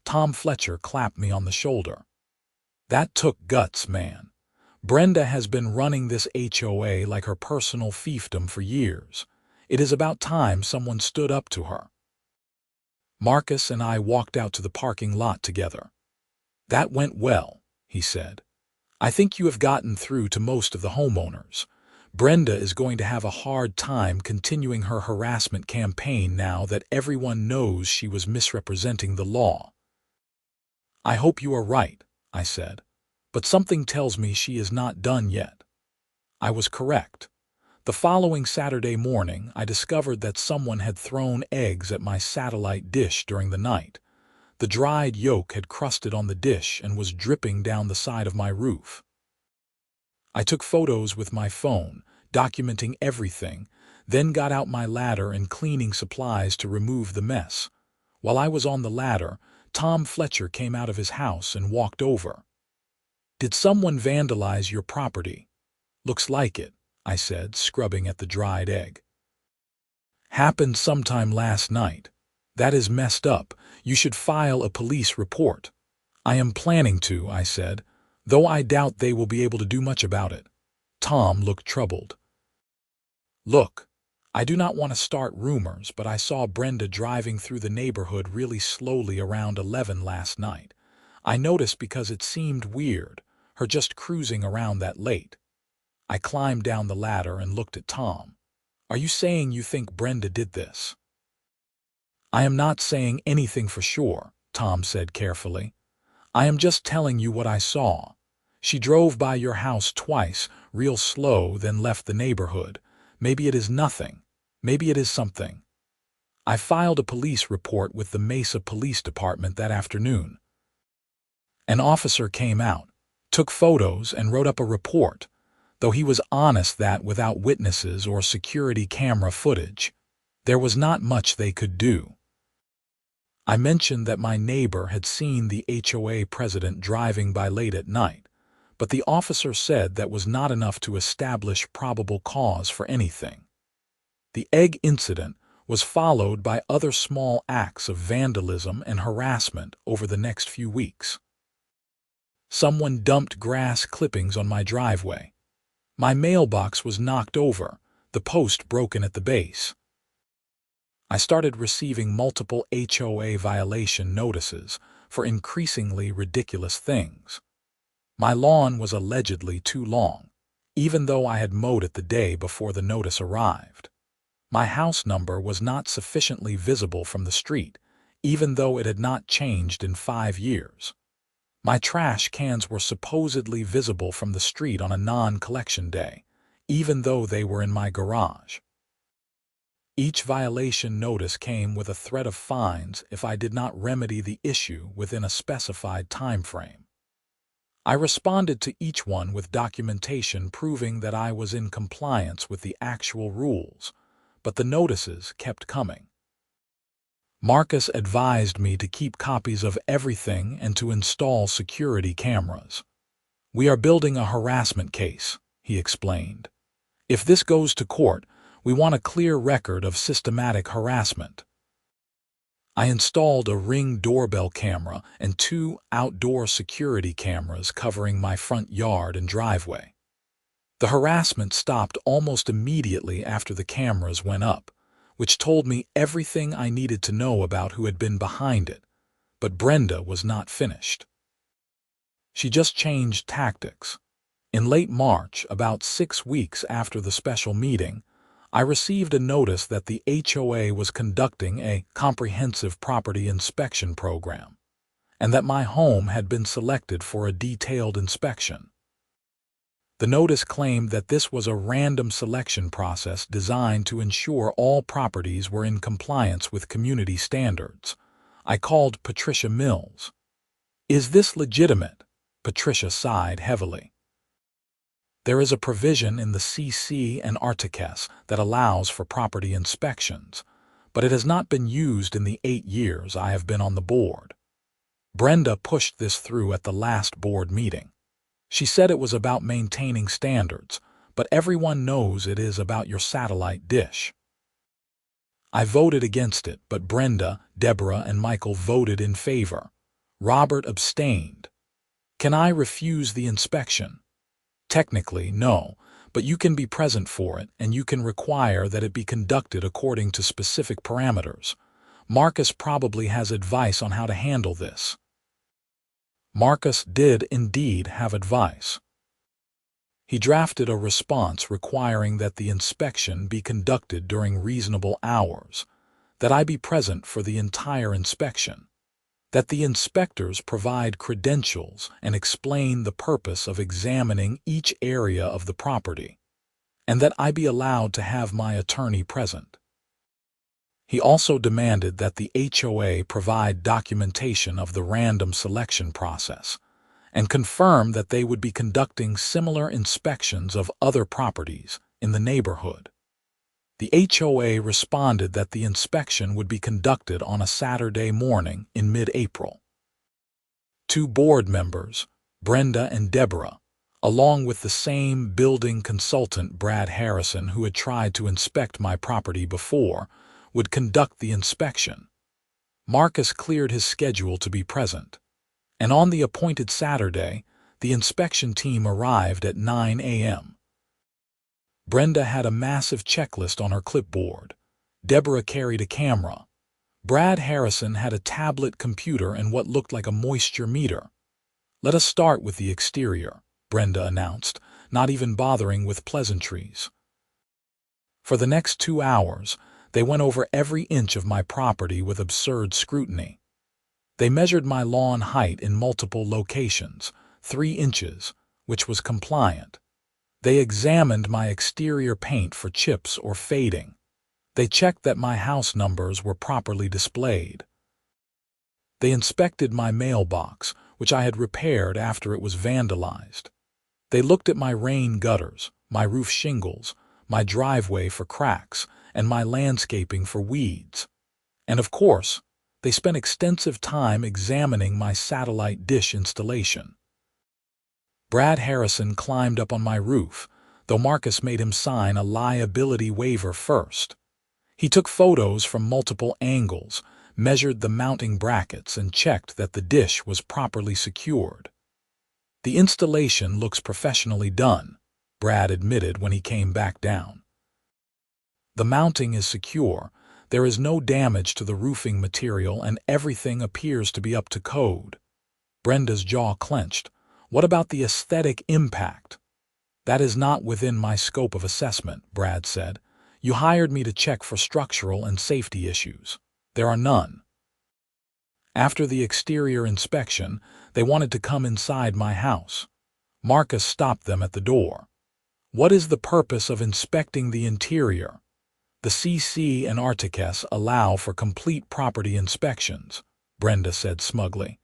Tom Fletcher clapped me on the shoulder. "That took guts, man. Brenda has been running this HOA like her personal fiefdom for years. It is about time someone stood up to her." Marcus and I walked out to the parking lot together. "That went well," he said. "I think you have gotten through to most of the homeowners. Brenda is going to have a hard time continuing her harassment campaign now that everyone knows she was misrepresenting the law." "I hope you are right," I said, "but something tells me she is not done yet." I was correct. The following Saturday morning, I discovered that someone had thrown eggs at my satellite dish during the night. The dried yolk had crusted on the dish and was dripping down the side of my roof. I took photos with my phone, documenting everything, then got out my ladder and cleaning supplies to remove the mess. While I was on the ladder, Tom Fletcher came out of his house and walked over. "Did someone vandalize your property?" "Looks like it," I said, scrubbing at the dried egg. "Happened sometime last night. That is messed up. You should file a police report." "I am planning to," I said, "though I doubt they will be able to do much about it." Tom looked troubled. "Look, I do not want to start rumors, but I saw Brenda driving through the neighborhood really slowly around 11 last night. I noticed because it seemed weird, her just cruising around that late." I climbed down the ladder and looked at Tom. "Are you saying you think Brenda did this?" "I am not saying anything for sure," Tom said carefully. "I am just telling you what I saw. She drove by your house twice, real slow, then left the neighborhood. Maybe it is nothing. Maybe it is something." I filed a police report with the Mesa Police Department that afternoon. An officer came out, took photos, and wrote up a report, though he was honest that without witnesses or security camera footage, there was not much they could do. I mentioned that my neighbor had seen the HOA president driving by late at night, but the officer said that was not enough to establish probable cause for anything. The egg incident was followed by other small acts of vandalism and harassment over the next few weeks. Someone dumped grass clippings on my driveway. My mailbox was knocked over, the post broken at the base. I started receiving multiple HOA violation notices for increasingly ridiculous things. My lawn was allegedly too long, even though I had mowed it the day before the notice arrived. My house number was not sufficiently visible from the street, even though it had not changed in 5 years. My trash cans were supposedly visible from the street on a non-collection day, even though they were in my garage. Each violation notice came with a threat of fines if I did not remedy the issue within a specified time frame. I responded to each one with documentation proving that I was in compliance with the actual rules, but the notices kept coming. Marcus advised me to keep copies of everything and to install security cameras. "We are building a harassment case," he explained. "If this goes to court, we want a clear record of systematic harassment." I installed a Ring doorbell camera and 2 outdoor security cameras covering my front yard and driveway. The harassment stopped almost immediately after the cameras went up, which told me everything I needed to know about who had been behind it. But Brenda was not finished. She just changed tactics. In late March, about 6 weeks after the special meeting, I received a notice that the HOA was conducting a comprehensive property inspection program, and that my home had been selected for a detailed inspection. The notice claimed that this was a random selection process designed to ensure all properties were in compliance with community standards. I called Patricia Mills. "Is this legitimate?" Patricia sighed heavily. "There is a provision in the CC and Articles that allows for property inspections, but it has not been used in the 8 years I have been on the board. Brenda pushed this through at the last board meeting. She said it was about maintaining standards, but everyone knows it is about your satellite dish." I voted against it, but Brenda, Deborah, and Michael voted in favor. Robert abstained. "Can I refuse the inspection?" "Technically, no, but you can be present for it, and you can require that it be conducted according to specific parameters. Marcus probably has advice on how to handle this." Marcus did indeed have advice. He drafted a response requiring that the inspection be conducted during reasonable hours, that I be present for the entire inspection, that the inspectors provide credentials and explain the purpose of examining each area of the property, and that I be allowed to have my attorney present. He also demanded that the HOA provide documentation of the random selection process and confirm that they would be conducting similar inspections of other properties in the neighborhood. The HOA responded that the inspection would be conducted on a Saturday morning in mid-April. 2 board members, Brenda and Deborah, along with the same building consultant Brad Harrison who had tried to inspect my property before, would conduct the inspection. Marcus cleared his schedule to be present, and on the appointed Saturday, the inspection team arrived at 9 a.m. Brenda had a massive checklist on her clipboard. Deborah carried a camera. Brad Harrison had a tablet computer and what looked like a moisture meter. "Let us start with the exterior," Brenda announced, not even bothering with pleasantries. For the next 2 hours, they went over every inch of my property with absurd scrutiny. They measured my lawn height in multiple locations, 3 inches, which was compliant. They examined my exterior paint for chips or fading. They checked that my house numbers were properly displayed. They inspected my mailbox, which I had repaired after it was vandalized. They looked at my rain gutters, my roof shingles, my driveway for cracks, and my landscaping for weeds. And of course, they spent extensive time examining my satellite dish installation. Brad Harrison climbed up on my roof, though Marcus made him sign a liability waiver first. He took photos from multiple angles, measured the mounting brackets, and checked that the dish was properly secured. "The installation looks professionally done," Brad admitted when he came back down. "The mounting is secure, there is no damage to the roofing material, and everything appears to be up to code." Brenda's jaw clenched. "What about the aesthetic impact?" "That is not within my scope of assessment," Brad said. "You hired me to check for structural and safety issues. There are none." After the exterior inspection, they wanted to come inside my house. Marcus stopped them at the door. "What is the purpose of inspecting the interior?" "The CC and Articles allow for complete property inspections," Brenda said smugly.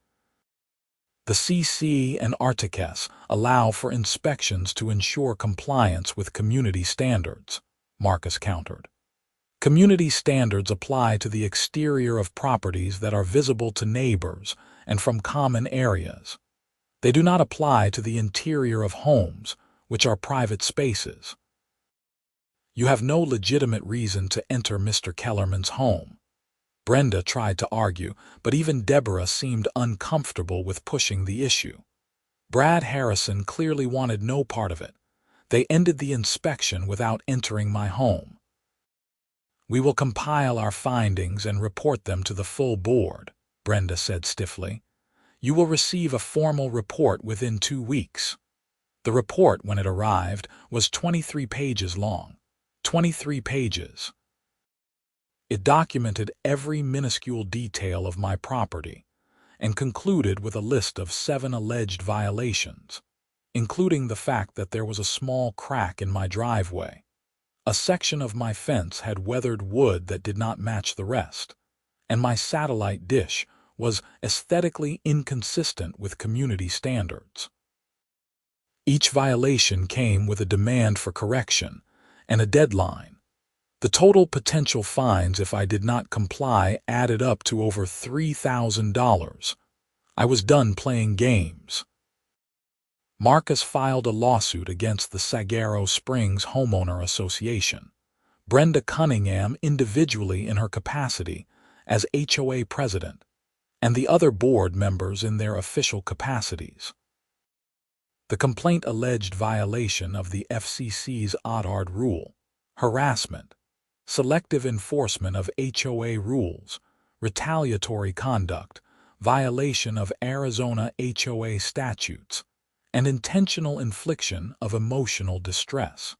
"The CC and Articles allow for inspections to ensure compliance with community standards," Marcus countered. "Community standards apply to the exterior of properties that are visible to neighbors and from common areas. They do not apply to the interior of homes, which are private spaces. You have no legitimate reason to enter Mr. Kellerman's home." Brenda tried to argue, but even Deborah seemed uncomfortable with pushing the issue. Brad Harrison clearly wanted no part of it. They ended the inspection without entering my home. We will compile our findings and report them to the full board, Brenda said stiffly. You will receive a formal report within 2 weeks. The report, when it arrived, was 23 pages long. 23 pages. It documented every minuscule detail of my property and concluded with a list of 7 alleged violations, including the fact that there was a small crack in my driveway. A section of my fence had weathered wood that did not match the rest, and my satellite dish was aesthetically inconsistent with community standards. Each violation came with a demand for correction and a deadline. The total potential fines if I did not comply added up to over $3,000. I was done playing games. Marcus filed a lawsuit against the Saguaro Springs Homeowner Association, Brenda Cunningham individually in her capacity as HOA president, and the other board members in their official capacities. The complaint alleged violation of the FCC's ODARD rule, harassment, selective enforcement of HOA rules, retaliatory conduct, violation of Arizona HOA statutes, and intentional infliction of emotional distress.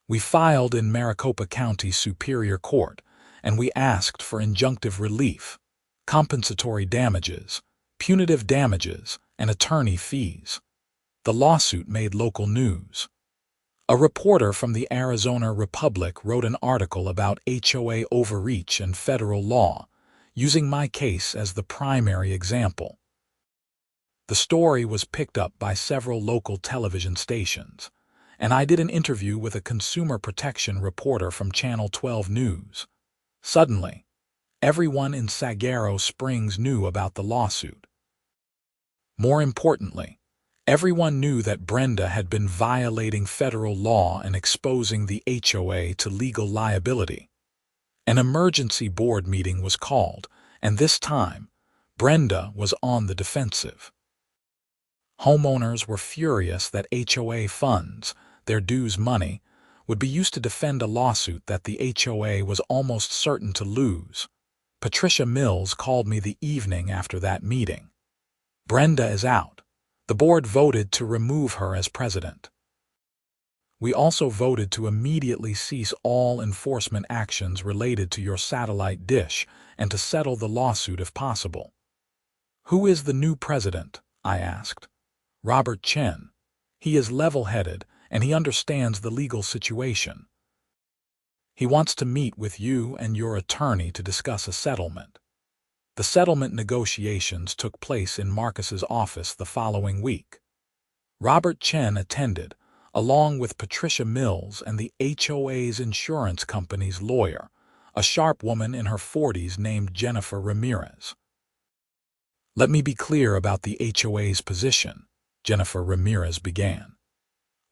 We filed in Maricopa County Superior Court, and we asked for injunctive relief, compensatory damages, punitive damages, and attorney fees. The lawsuit made local news. A reporter from the Arizona Republic wrote an article about HOA overreach and federal law, using my case as the primary example. The story was picked up by several local television stations, and I did an interview with a consumer protection reporter from Channel 12 News. Suddenly, everyone in Saguaro Springs knew about the lawsuit. More importantly, everyone knew that Brenda had been violating federal law and exposing the HOA to legal liability. An emergency board meeting was called, and this time, Brenda was on the defensive. Homeowners were furious that HOA funds, their dues money, would be used to defend a lawsuit that the HOA was almost certain to lose. Patricia Mills called me the evening after that meeting. Brenda is out. The board voted to remove her as president. We also voted to immediately cease all enforcement actions related to your satellite dish and to settle the lawsuit if possible. Who is the new president? I asked. Robert Chen. He is level-headed and he understands the legal situation. He wants to meet with you and your attorney to discuss a settlement. The settlement negotiations took place in Marcus's office the following week. Robert Chen attended, along with Patricia Mills and the HOA's insurance company's lawyer, a sharp woman in her 40s named Jennifer Ramirez. Let me be clear about the HOA's position, Jennifer Ramirez began.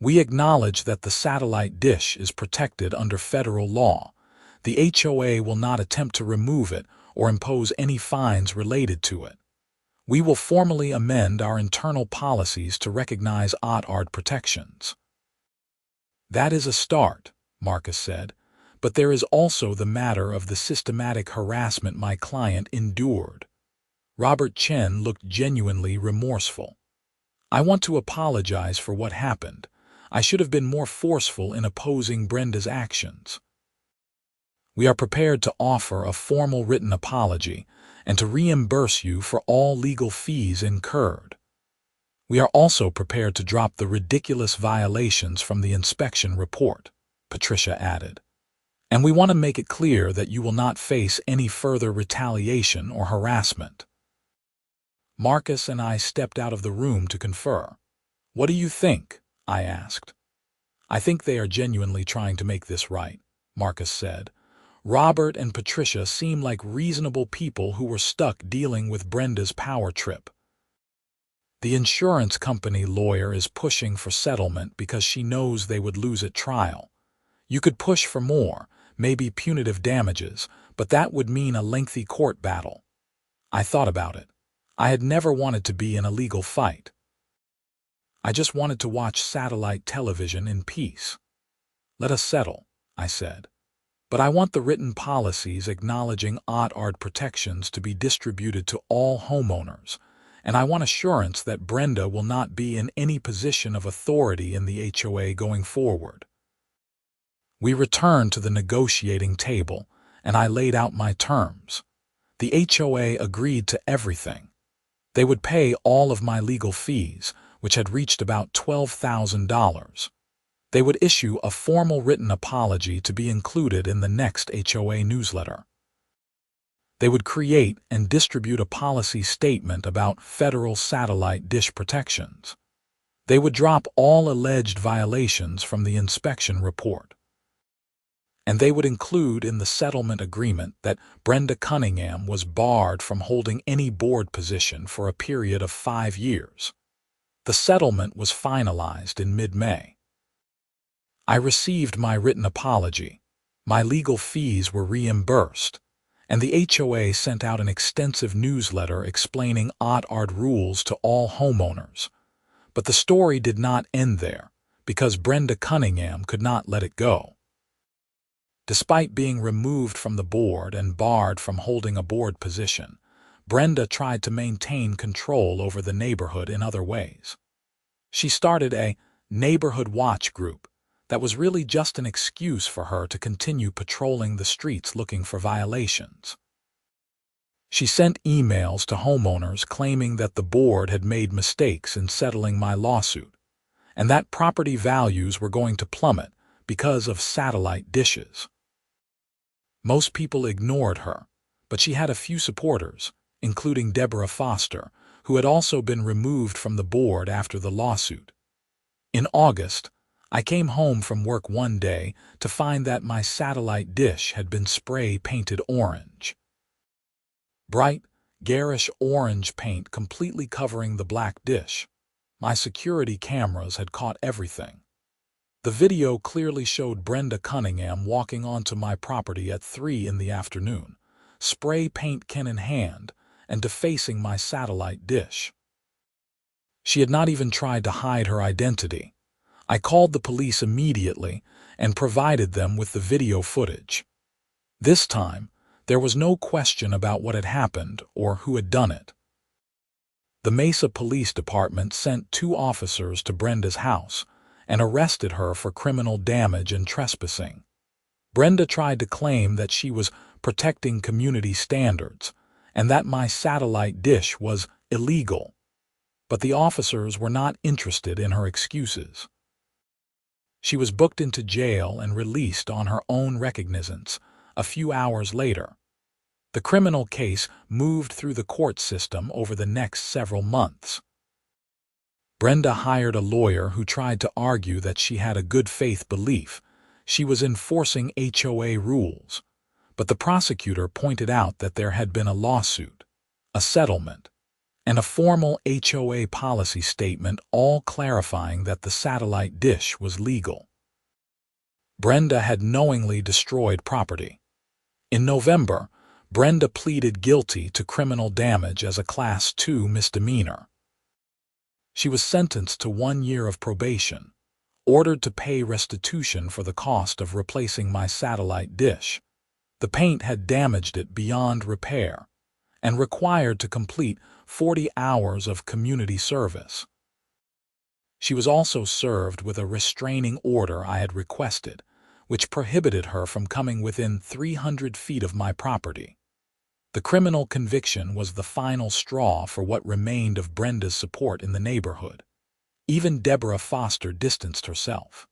We acknowledge that the satellite dish is protected under federal law. The HOA will not attempt to remove it or impose any fines related to it. We will formally amend our internal policies to recognize ODARD protections. That is a start, Marcus said, but there is also the matter of the systematic harassment my client endured. Robert Chen looked genuinely remorseful. I want to apologize for what happened. I should have been more forceful in opposing Brenda's actions. We are prepared to offer a formal written apology and to reimburse you for all legal fees incurred. We are also prepared to drop the ridiculous violations from the inspection report, Patricia added. And we want to make it clear that you will not face any further retaliation or harassment. Marcus and I stepped out of the room to confer. What do you think? I asked. I think they are genuinely trying to make this right, Marcus said. Robert and Patricia seem like reasonable people who were stuck dealing with Brenda's power trip. The insurance company lawyer is pushing for settlement because she knows they would lose at trial. You could push for more, maybe punitive damages, but that would mean a lengthy court battle. I thought about it. I had never wanted to be in a legal fight. I just wanted to watch satellite television in peace. Let us settle, I said. But I want the written policies acknowledging OTARD protections to be distributed to all homeowners, and I want assurance that Brenda will not be in any position of authority in the HOA going forward. We returned to the negotiating table, and I laid out my terms. The HOA agreed to everything. They would pay all of my legal fees, which had reached about $12,000. They would issue a formal written apology to be included in the next HOA newsletter. They would create and distribute a policy statement about federal satellite dish protections. They would drop all alleged violations from the inspection report. And they would include in the settlement agreement that Brenda Cunningham was barred from holding any board position for a period of 5 years. The settlement was finalized in mid-May. I received my written apology, my legal fees were reimbursed, and the HOA sent out an extensive newsletter explaining OTARD rules to all homeowners. But the story did not end there, because Brenda Cunningham could not let it go. Despite being removed from the board and barred from holding a board position, Brenda tried to maintain control over the neighborhood in other ways. She started a neighborhood watch group that was really just an excuse for her to continue patrolling the streets looking for violations. She sent emails to homeowners claiming that the board had made mistakes in settling my lawsuit, and that property values were going to plummet because of satellite dishes. Most people ignored her, but she had a few supporters, including Deborah Foster, who had also been removed from the board after the lawsuit. In August, I came home from work one day to find that my satellite dish had been spray-painted orange. Bright, garish orange paint completely covering the black dish. My security cameras had caught everything. The video clearly showed Brenda Cunningham walking onto my property at 3 in the afternoon, spray paint can in hand, and defacing my satellite dish. She had not even tried to hide her identity. I called the police immediately and provided them with the video footage. This time, there was no question about what had happened or who had done it. The Mesa Police Department sent 2 officers to Brenda's house and arrested her for criminal damage and trespassing. Brenda tried to claim that she was protecting community standards and that my satellite dish was illegal, but the officers were not interested in her excuses. She was booked into jail and released on her own recognizance a few hours later. The criminal case moved through the court system over the next several months. Brenda hired a lawyer who tried to argue that she had a good faith belief she was enforcing HOA rules, but the prosecutor pointed out that there had been a lawsuit, a settlement, and a formal HOA policy statement all clarifying that the satellite dish was legal. Brenda had knowingly destroyed property. In November, Brenda pleaded guilty to criminal damage as a Class 2 misdemeanor. She was sentenced to 1 year of probation, ordered to pay restitution for the cost of replacing my satellite dish. The paint had damaged it beyond repair, and required to complete 40 hours of community service. She was also served with a restraining order I had requested, which prohibited her from coming within 300 feet of my property. The criminal conviction was the final straw for what remained of Brenda's support in the neighborhood. Even Deborah Foster distanced herself.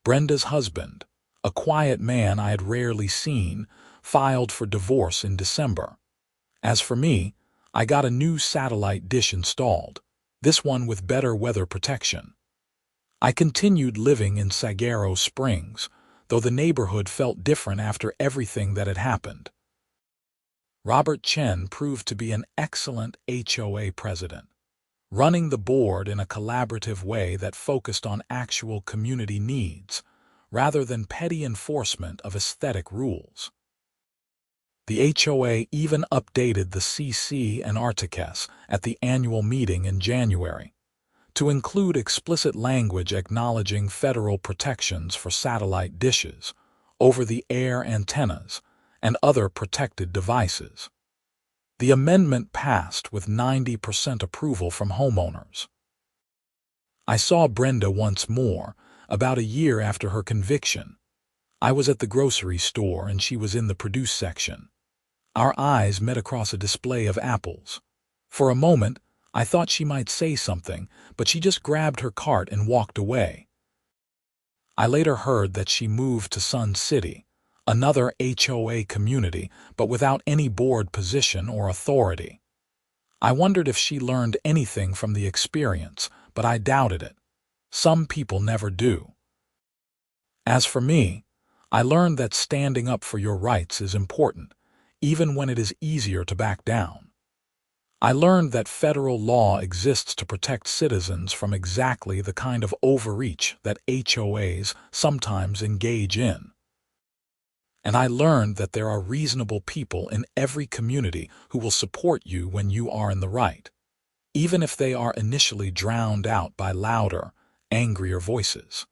Brenda's husband, a quiet man I had rarely seen, filed for divorce in December. As for me, I got a new satellite dish installed, this one with better weather protection. I continued living in Saguaro Springs, though the neighborhood felt different after everything that had happened. Robert Chen proved to be an excellent HOA president, running the board in a collaborative way that focused on actual community needs, rather than petty enforcement of aesthetic rules. The HOA even updated the CC and Articus at the annual meeting in January to include explicit language acknowledging federal protections for satellite dishes, over-the-air antennas, and other protected devices. The amendment passed with 90% approval from homeowners. I saw Brenda once more, about a year after her conviction. I was at the grocery store and she was in the produce section. Our eyes met across a display of apples. For a moment, I thought she might say something, but she just grabbed her cart and walked away. I later heard that she moved to Sun City, another HOA community, but without any board position or authority. I wondered if she learned anything from the experience, but I doubted it. Some people never do. As for me, I learned that standing up for your rights is important, even when it is easier to back down. I learned that federal law exists to protect citizens from exactly the kind of overreach that HOAs sometimes engage in. And I learned that there are reasonable people in every community who will support you when you are in the right, even if they are initially drowned out by louder, angrier voices.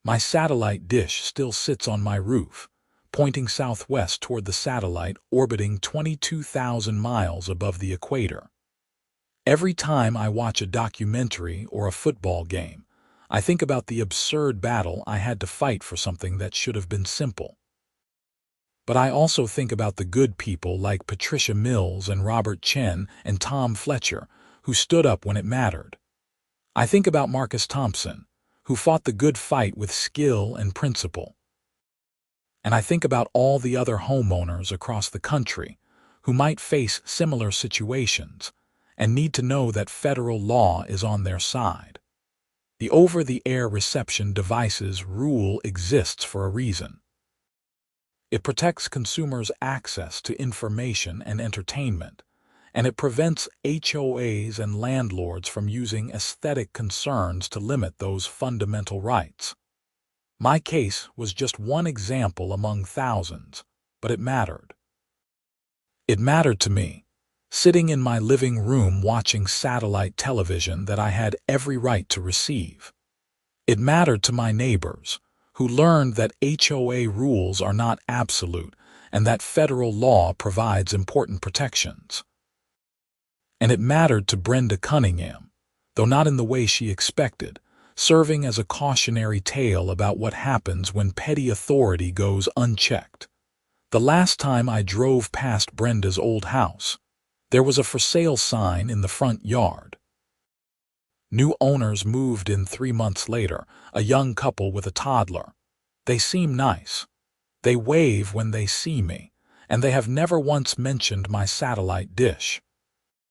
My satellite dish still sits on my roof, pointing southwest toward the satellite orbiting 22,000 miles above the equator. Every time I watch a documentary or a football game, I think about the absurd battle I had to fight for something that should have been simple. But I also think about the good people like Patricia Mills and Robert Chen and Tom Fletcher, who stood up when it mattered. I think about Marcus Thompson, who fought the good fight with skill and principle. And I think about all the other homeowners across the country who might face similar situations and need to know that federal law is on their side. The over-the-air reception devices rule exists for a reason. It protects consumers' access to information and entertainment, and it prevents HOAs and landlords from using aesthetic concerns to limit those fundamental rights. My case was just one example among thousands, but it mattered. It mattered to me, sitting in my living room watching satellite television that I had every right to receive. It mattered to my neighbors, who learned that HOA rules are not absolute and that federal law provides important protections. And it mattered to Brenda Cunningham, though not in the way she expected, serving as a cautionary tale about what happens when petty authority goes unchecked. The last time I drove past Brenda's old house, there was a for sale sign in the front yard. New owners moved in 3 months later, a young couple with a toddler. They seem nice. They wave when they see me, and they have never once mentioned my satellite dish.